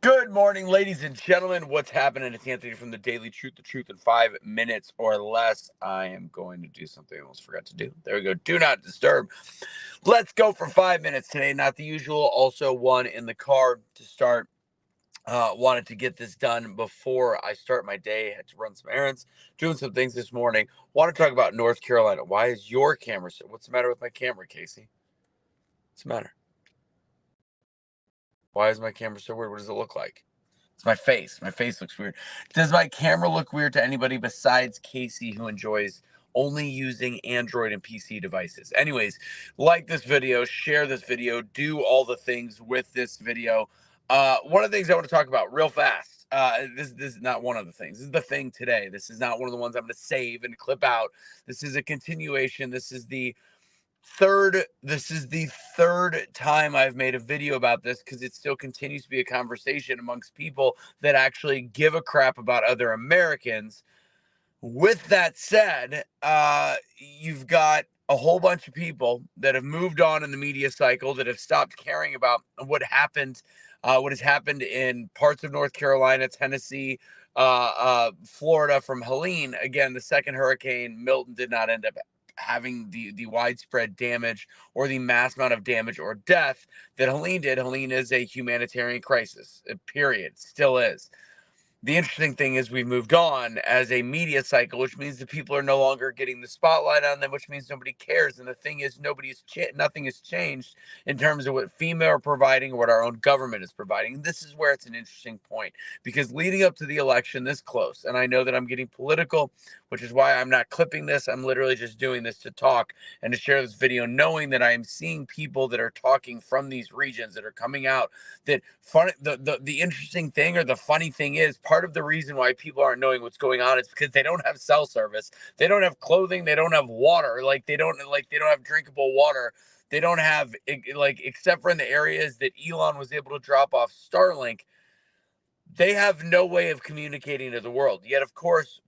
Good morning, ladies and gentlemen. What's happening? It's Anthony from the Daily Truth, the truth in 5 minutes or less. I am going to do something I almost forgot to do. There we go. Do not disturb. Let's go for 5 minutes today. Not the usual. Also, one in the car to start. Wanted to get this done before I start my day. Had to run some errands, doing some things this morning. Want to talk about North Carolina. Why is your camera so? What's the matter with my camera, Casey? What's the matter? Why is my camera so weird? What does it look like? It's my face. My face looks weird. Does my camera look weird to anybody besides Casey, who enjoys only using Android and PC devices? Anyways, like this video, share this video, do all the things with this video. One of the things I want to talk about real fast. This is not one of the things. This is the thing today. This is not one of the ones I'm going to save and clip out. This is a continuation. This is the third time I've made a video about this, because it still continues to be a conversation amongst people that actually give a crap about other Americans. With that said, you've got a whole bunch of people that have moved on in the media cycle, that have stopped caring about what has happened in parts of North Carolina, Tennessee, Florida from Helene. Again, the second hurricane, Milton, did not end up having the widespread damage or the mass amount of damage or death that Helene did. Helene is a humanitarian crisis, period. Still is. The interesting thing is we've moved on as a media cycle, which means that people are no longer getting the spotlight on them, which means nobody cares. And the thing is, nothing has changed in terms of what FEMA are providing or what our own government is providing. And this is where it's an interesting point, because leading up to the election this close, and I know that I'm getting political, which is why I'm not clipping this. I'm literally just doing this to talk and to share this video, knowing that I am seeing people that are talking from these regions that are coming out. The interesting thing, or the funny thing is, part of the reason why people aren't knowing what's going on is because they don't have cell service, they don't have clothing, they don't have water, they don't have drinkable water, they don't have, except for in the areas that Elon was able to drop off Starlink, they have no way of communicating to the world. Yet, of course,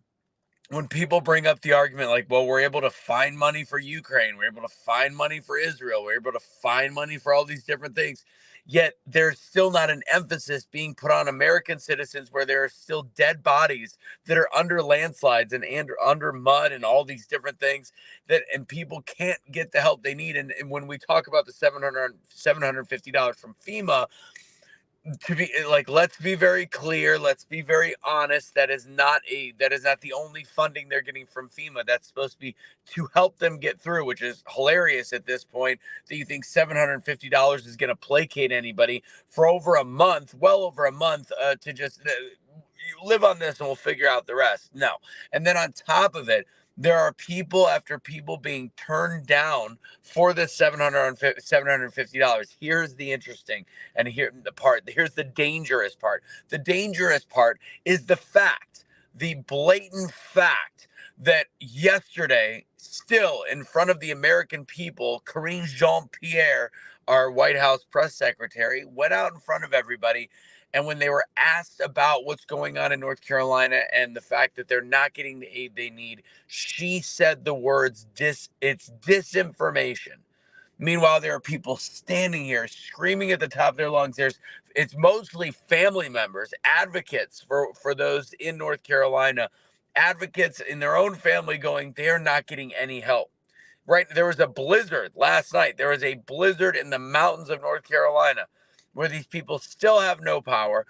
when people bring up the argument, like, well, we're able to find money for Ukraine, we're able to find money for Israel, we're able to find money for all these different things, yet there's still not an emphasis being put on American citizens, where there are still dead bodies that are under landslides and under mud and all these different things, and people can't get the help they need. And when we talk about the $750 from FEMA, to be like, let's be very clear, let's be very honest, that is not the only funding they're getting from FEMA. That's supposed to be to help them get through, which is hilarious at this point, that you think $750 is going to placate anybody for over a month, well over a month, to just you live on this and we'll figure out the rest. No. And then on top of it, there are people after people being turned down for this $750. Here's the interesting, and here's the dangerous part. The dangerous part is the blatant fact, that yesterday, still in front of the American people, Karine Jean-Pierre, our White House press secretary, went out in front of everybody. And when they were asked about what's going on in North Carolina and the fact that they're not getting the aid they need, she said the words, it's disinformation. Meanwhile, there are people standing here screaming at the top of their lungs. It's mostly family members, advocates for those in North Carolina, advocates in their own family, going, they're not getting any help. Right? There was a blizzard last night. There was a blizzard in the mountains of North Carolina, where these people still have no power,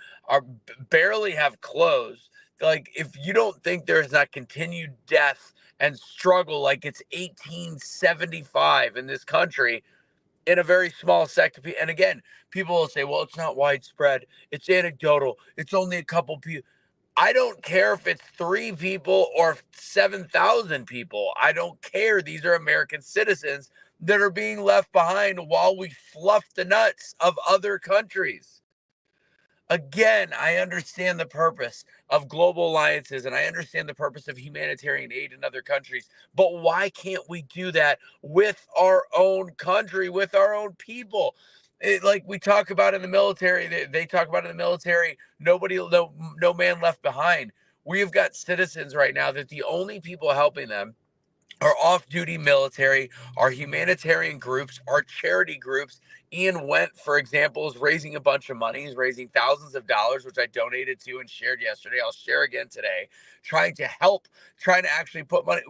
barely have clothes. Like, if you don't think there's not continued death and struggle like it's 1875 in this country, in a very small sector. And again, people will say, well, it's not widespread, it's anecdotal, it's only a couple people. I don't care if it's 3 people or 7,000 people. I don't care. These are American citizens that are being left behind while we fluff the nuts of other countries. Again, I understand the purpose of global alliances, and I understand the purpose of humanitarian aid in other countries, but why can't we do that with our own country, with our own people? Like we talk about in the military, they talk about in the military, no man left behind. We've got citizens right now that the only people helping them our off-duty military, our humanitarian groups, our charity groups. Ian Went, for example, is raising a bunch of money. He's raising thousands of dollars, which I donated to and shared yesterday. I'll share again today, trying to help, trying to actually put money.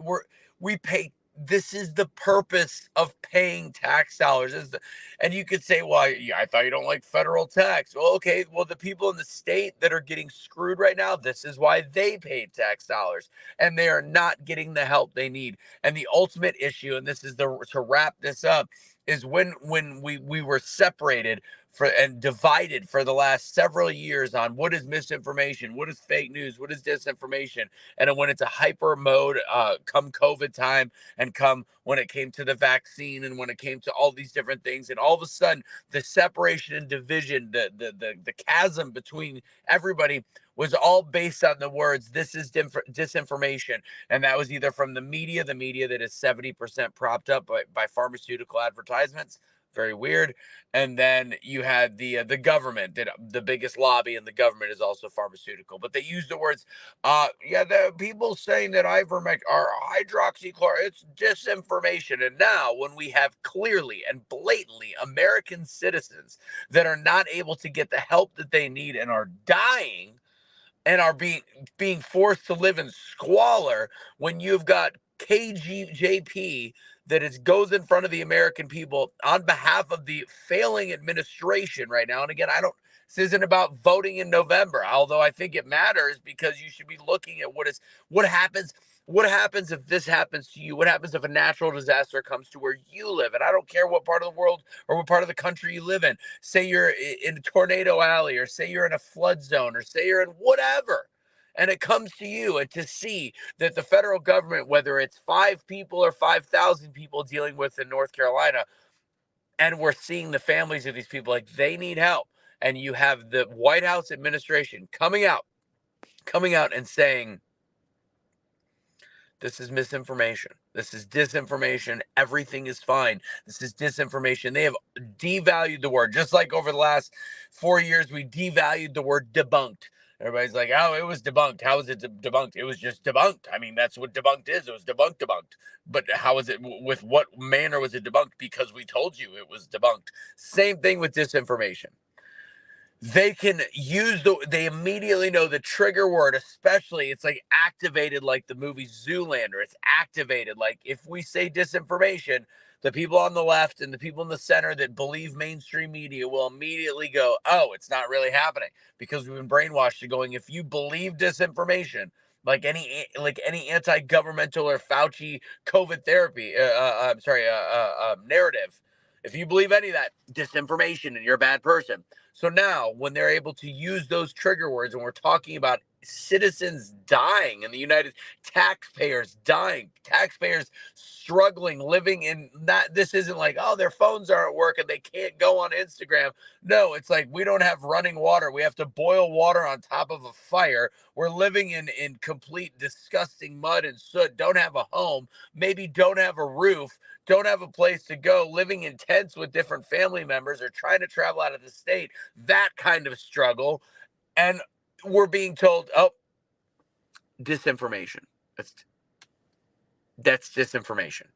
We pay. This is the purpose of paying tax dollars. And you could say, well, yeah, I thought you don't like federal tax. Well, okay. Well, the people in the state that are getting screwed right now, this is why they paid tax dollars, and they are not getting the help they need. And the ultimate issue, and this is to wrap this up, is when we were separated for and divided for the last several years on what is misinformation, what is fake news, what is disinformation. And then when it's a hyper mode, come COVID time, and come when it came to the vaccine, and when it came to all these different things, and all of a sudden the separation and division, the chasm between everybody was all based on the words, this is disinformation. And that was either from the media that is 70% propped up by pharmaceutical advertisements. Very weird. And then you had the government, that the biggest lobby in the government is also pharmaceutical. But they use the words, yeah, the people saying that ivermectin or hydroxychloroquine, it's disinformation. And now, when we have clearly and blatantly American citizens that are not able to get the help that they need and are dying, and are being forced to live in squalor, when you've got KGJP that goes in front of the American people on behalf of the failing administration right now. And again, this isn't about voting in November, although I think it matters, because you should be looking at what happens. What happens if this happens to you? What happens if a natural disaster comes to where you live? And I don't care what part of the world or what part of the country you live in. Say you're in a tornado alley, or say you're in a flood zone, or say you're in whatever, and it comes to you, and to see that the federal government, whether it's 5 people or 5,000 people dealing with in North Carolina, and we're seeing the families of these people, like, they need help. And you have the White House administration coming out and saying, this is misinformation. This is disinformation. Everything is fine. This is disinformation. They have devalued the word. Just like over the last 4 years, we devalued the word debunked. Everybody's like, oh, it was debunked. How is it debunked? It was just debunked. I mean, that's what debunked is. It was debunked. But how is it, with what manner was it debunked? Because we told you it was debunked. Same thing with disinformation. They can use they immediately know the trigger word, especially it's like activated, like the movie Zoolander. It's activated. Like, if we say disinformation, the people on the left and the people in the center that believe mainstream media will immediately go, oh, it's not really happening, because we've been brainwashed to going, if you believe disinformation, like any anti-governmental or Fauci COVID therapy, I'm sorry, narrative, if you believe any of that, disinformation, and you're a bad person. So now, when they're able to use those trigger words, and we're talking about citizens dying in the taxpayers dying, taxpayers struggling, living in that, this isn't like, oh, their phones aren't working, they can't go on Instagram. No, it's like, we don't have running water. We have to boil water on top of a fire. We're living in complete disgusting mud and soot, don't have a home, maybe don't have a roof, don't have a place to go, living in tents with different family members, or trying to travel out of the state, that kind of struggle. And we're being told, oh, disinformation. That's disinformation.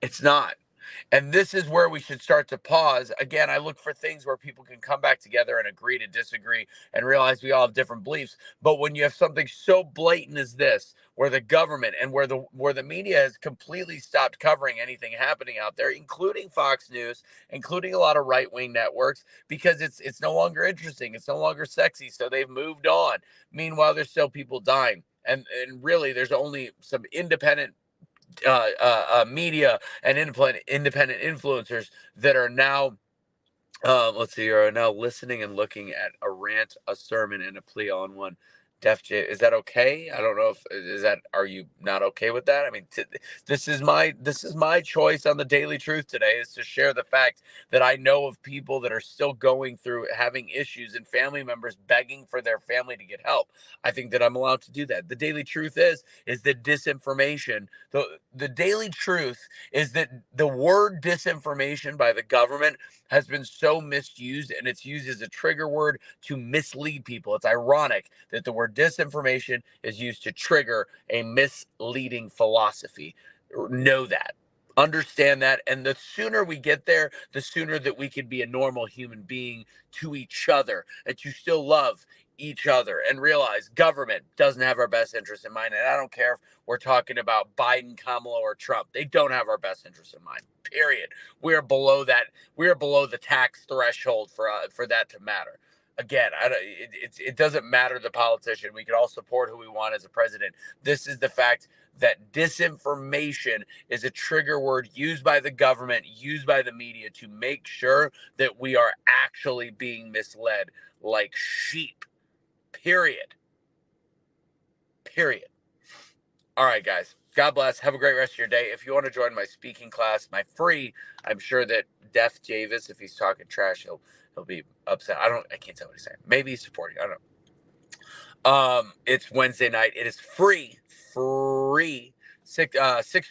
It's not. And this is where we should start to pause. Again, I look for things where people can come back together and agree to disagree, and realize we all have different beliefs. But when you have something so blatant as this, where the government and where the media has completely stopped covering anything happening out there, including Fox News, including a lot of right-wing networks, because it's no longer interesting, it's no longer sexy, so they've moved on. Meanwhile, there's still people dying. And really, there's only some independent media and independent influencers that are now, let's see, are now listening and looking at a rant, a sermon, and a plea all in one. Def J, is that okay? I don't know if is that. Are you not okay with that? I mean, this is my choice on the Daily Truth today, is to share the fact that I know of people that are still going through having issues, and family members begging for their family to get help. I think that I'm allowed to do that. The Daily Truth is that disinformation. The Daily Truth is that the word disinformation by the government has been so misused, and it's used as a trigger word to mislead people. It's ironic that the word disinformation is used to trigger a misleading philosophy. Know that. Understand that. And the sooner we get there, the sooner that we can be a normal human being to each other, that you still love each other and realize government doesn't have our best interest in mind. And I don't care if we're talking about Biden, Kamala, or Trump. They don't have our best interest in mind, period. We are below that. We are below the tax threshold for that to matter. Again, it doesn't matter the politician. We can all support who we want as a president. This is the fact that disinformation is a trigger word used by the government, used by the media to make sure that we are actually being misled like sheep. Period. Period. All right, guys. God bless. Have a great rest of your day. If you want to join my speaking class, my free, I'm sure that Deaf Javis, if he's talking trash, he'll be upset. I can't tell what he's saying. Maybe he's supporting. I don't know. It's Wednesday night. It is free. 6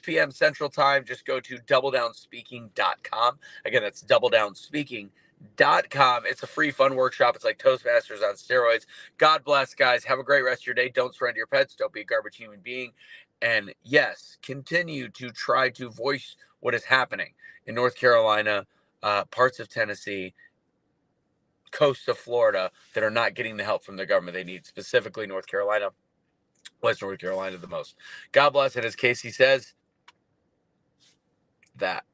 p.m. Central Time. Just go to doubledownspeaking.com. Again, that's doubledownspeaking.com. It's a free fun workshop. It's like Toastmasters on steroids. God bless, guys. Have a great rest of your day. Don't surrender your pets. Don't be a garbage human being. And yes, continue to try to voice what is happening in North Carolina, parts of Tennessee, coast of Florida that are not getting the help from the government they need, specifically North Carolina, West North Carolina the most. God bless. And as Casey says, that